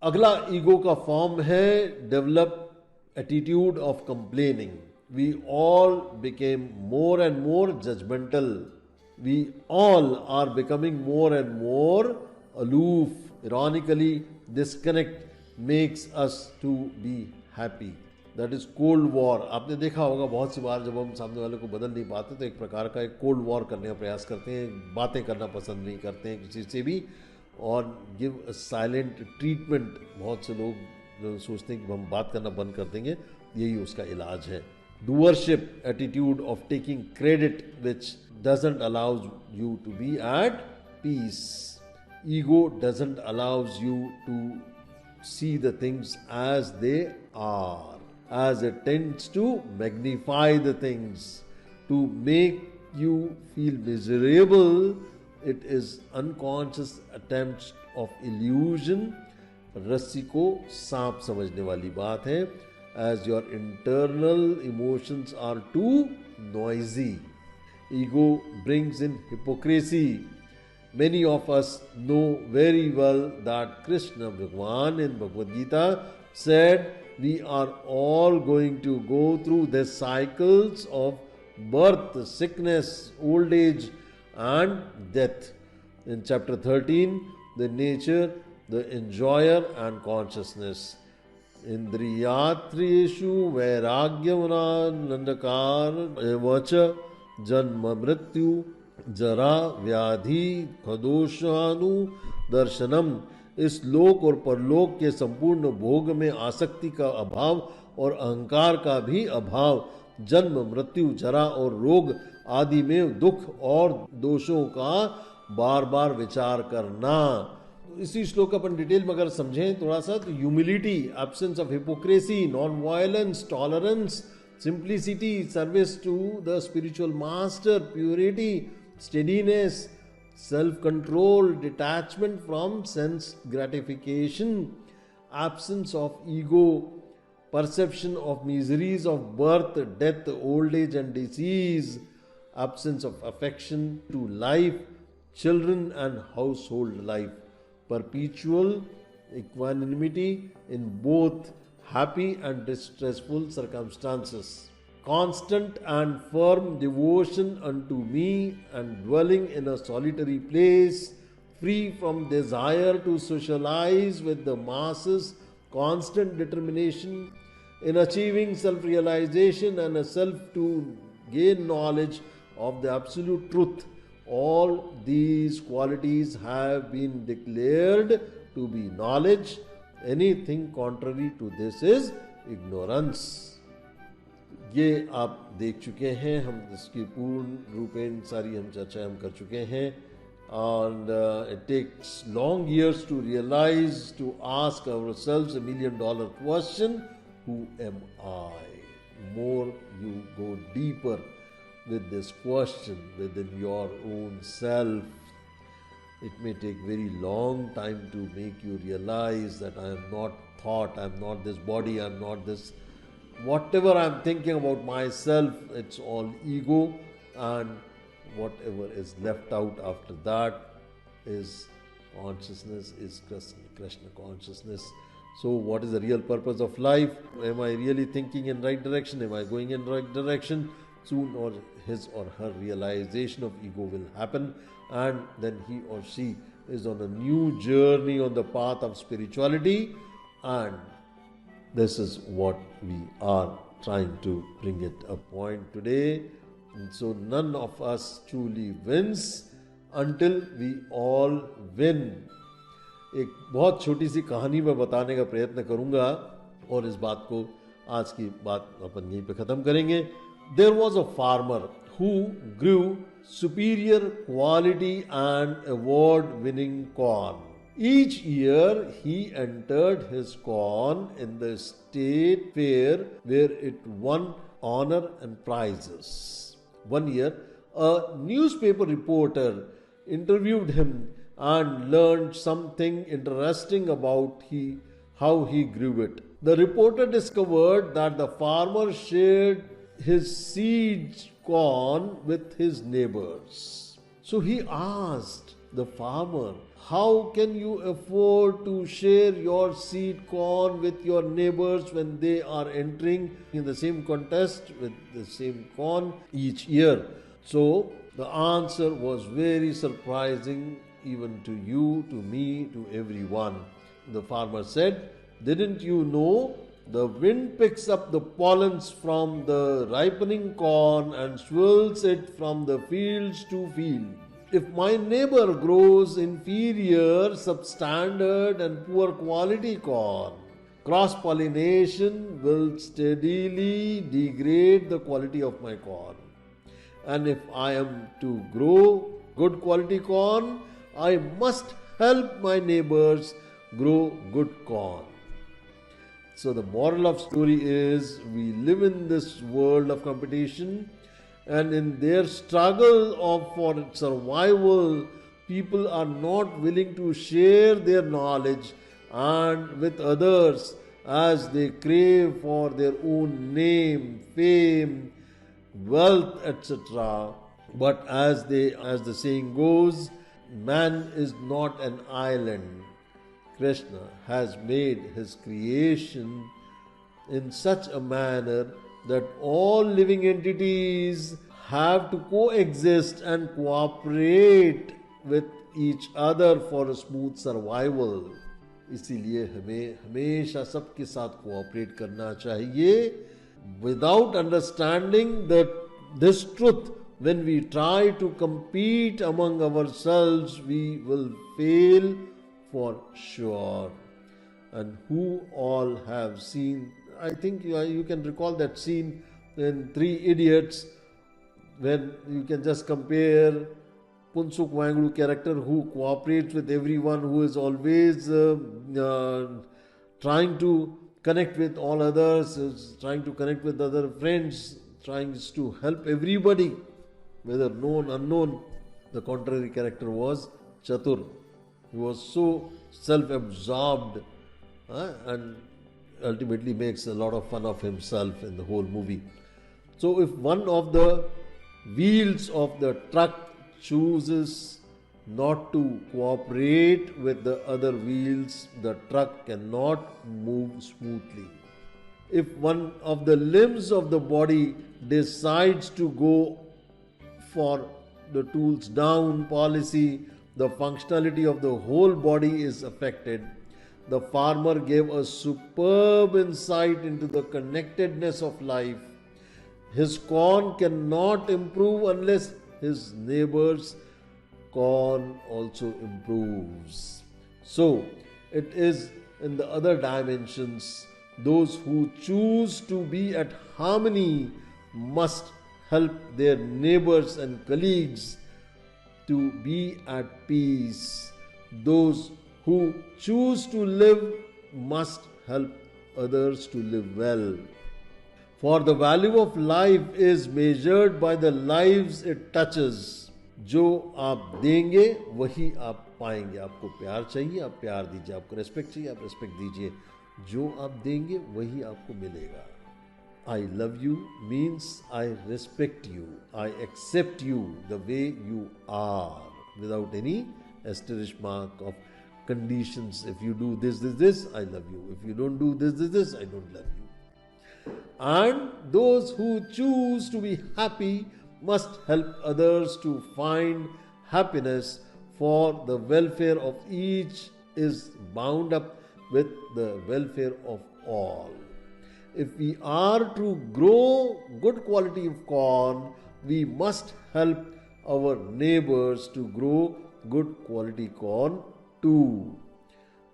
अगला ईगो का फॉर्म है develop attitude of complaining. We all became more and more judgmental. We all are becoming more and more aloof. Ironically, disconnect makes us to be happy. That is cold war. आपने देखा होगा बहुत सी बार जब हम सामने वाले को बदल नहीं पाते तो एक प्रकार का एक कोल्ड वॉर करने का प्रयास करते हैं, बातें करना पसंद नहीं करते हैं किसी से भी, और गिव साइलेंट ट्रीटमेंट. बहुत से लोग जो सोचते हैं कि हम बात करना बंद कर देंगे, यही उसका इलाज है. Doership attitude of taking credit which doesn't allow you to be at peace. Ego doesn't allows you to see the things as they are, as it tends to magnify the things to make you feel miserable. It is unconscious attempts of illusion. रस्सी को सांप समझने वाली बात है. As your internal emotions are too noisy. Ego brings in hypocrisy. Many of us know very well that Krishna Bhagwan in Bhagavad Gita said we are all going to go through the cycles of birth, sickness, old age and death. In chapter 13, the nature, the enjoyer and consciousness. इंद्रियात्रेषु वैराग्यमनानंदकार एवच जन्म मृत्यु जरा व्याधि खदोषानु दर्शनम. इस लोक और परलोक के संपूर्ण भोग में आसक्ति का अभाव और अहंकार का भी अभाव, जन्म मृत्यु जरा और रोग आदि में दुख और दोषों का बार बार विचार करना. इसी श्लोक अपन डिटेल में अगर समझें थोड़ा सा तो humility, absence of hypocrisy, non violence, tolerance, simplicity, service to the spiritual master, purity, steadiness, self control, detachment from sense gratification, absence of ego, perception of miseries of birth, death, old age and disease, absence of affection to life, children and household life, perpetual equanimity in both happy and distressful circumstances, constant and firm devotion unto me and dwelling in a solitary place, free from desire to socialize with the masses, constant determination in achieving self-realization and a self to gain knowledge of the absolute truth. All these qualities have been declared to be knowledge. Anything contrary to this is ignorance. ये आप देख चुके हैं, हम इसकी पूर्ण रूपेण सारी हम चर्चा हम कर चुके हैं. And it takes long years to realize, to ask ourselves $1 million question, who am I? More you go deeper with this question within your own self, it may take very long time to make you realize that I am not thought, I am not this body, I am not this, whatever I am thinking about myself, it's all ego, and whatever is left out after that is consciousness, is Krishna consciousness. So what is the real purpose of life? Am I really thinking in right direction? Am I going in right direction? Soon or his or her realization of ego will happen, and then he or she is on a new journey on the path of spirituality, and this is what we are trying to bring it a point today. And so none of us truly wins until we all win. एक बहुत छोटी सी कहानी मैं बताने का प्रयत्न करूंगा और इस बात को आज की बात अपन यहीं पे खत्म करेंगे. There was a farmer who grew superior quality and award-winning corn. Each year he entered his corn in the state fair where it won honor and prizes. One year, a newspaper reporter interviewed him and learned something interesting about how he grew it. The reporter discovered that the farmer shared his seed corn with his neighbors. So he asked the farmer, How can you afford to share your seed corn with your neighbors when they are entering in the same contest with the same corn each year? So the answer was very surprising even to you, to me, to everyone. The farmer said, "Didn't you know the wind picks up the pollens from the ripening corn and swirls it from the fields to field? If my neighbor grows inferior, substandard, and poor quality corn, cross pollination will steadily degrade the quality of my corn. And if I am to grow good quality corn, I must help my neighbors grow good corn." So the moral of story is, we live in this world of competition, and in their struggle for survival, people are not willing to share their knowledge and with others, as they crave for their own name, fame, wealth, etc. But as the saying goes, man is not an island. Krishna has made his creation in such a manner that all living entities have to coexist and cooperate with each other for a smooth survival. इसीलिए हमें हमेशा सबके साथ cooperate करना चाहिए. Without understanding this truth, when we try to compete among ourselves, we will fail for sure. And who all have seen, I think you can recall that scene in Three Idiots, when you can just compare Punsuk Wangdu character, who cooperates with everyone, who is always trying to connect with all others, is trying to connect with other friends, trying to help everybody, whether known, unknown. The contrary character was Chatur. He was so self-absorbed and ultimately makes a lot of fun of himself in the whole movie. So if one of the wheels of the truck chooses not to cooperate with the other wheels, the truck cannot move smoothly. If one of the limbs of the body decides to go for the tools down policy, the functionality of the whole body is affected. The farmer gave a superb insight into the connectedness of life. His corn cannot improve unless his neighbor's corn also improves. So, it is in the other dimensions, those who choose to be at harmony must help their neighbors and colleagues to be at peace. Those who choose to live must help others to live well. For the value of life is measured by the lives it touches. जो आप देंगे वही आप पाएंगे. आपको प्यार चाहिए, आप प्यार दीजिए. आपको रेस्पेक्ट चाहिए, आप रेस्पेक्ट दीजिए. जो आप देंगे वही आपको मिलेगा. I love you means I respect you. I accept you the way you are, without any asterisk mark of conditions. If you do this, I love you. If you don't do this, I don't love you. And those who choose to be happy must help others to find happiness, for the welfare of each is bound up with the welfare of all. If we are to grow good quality of corn, we must help our neighbors to grow good quality corn too.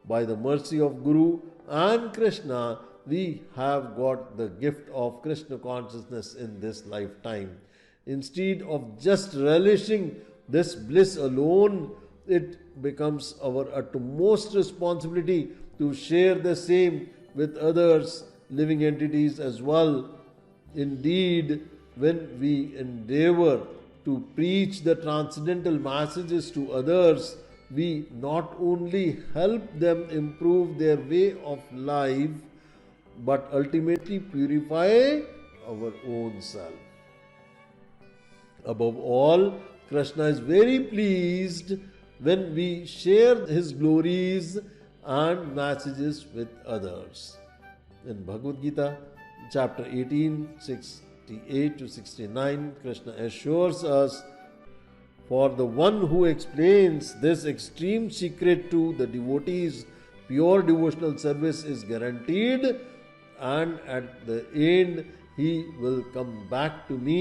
By the mercy of Guru and Krishna, we have got the gift of Krishna consciousness in this lifetime. Instead of just relishing this bliss alone, it becomes our utmost responsibility to share the same with others, living entities as well. Indeed, when we endeavor to preach the transcendental messages to others, we not only help them improve their way of life, but ultimately purify our own self. Above all, Krishna is very pleased when we share His glories and messages with others. In Bhagavad Gita, chapter 18, 68 to 69, Krishna assures us, "For the one who explains this extreme secret to the devotees, pure devotional service is guaranteed, and at the end he will come back to me.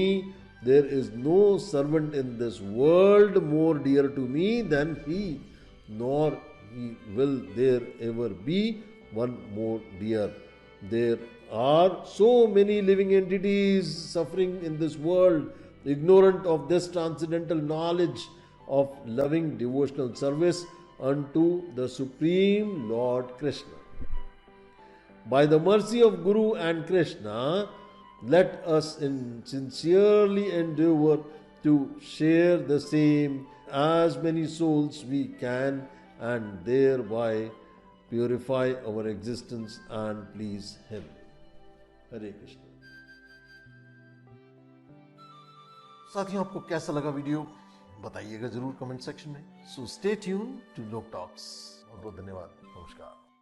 There is no servant in this world more dear to me than he, nor will there ever be one more dear." There are so many living entities suffering in this world, ignorant of this transcendental knowledge of loving devotional service unto the Supreme Lord Krishna. By the mercy of Guru and Krishna, let us sincerely endeavor to share the same as many souls we can, and thereby purify our existence and please Him. Hare Krishna. साथियों, आपको कैसा लगा video बताइएगा जरूर comment section में. So stay tune to लोक talks. बहुत बहुत धन्यवाद. नमस्कार.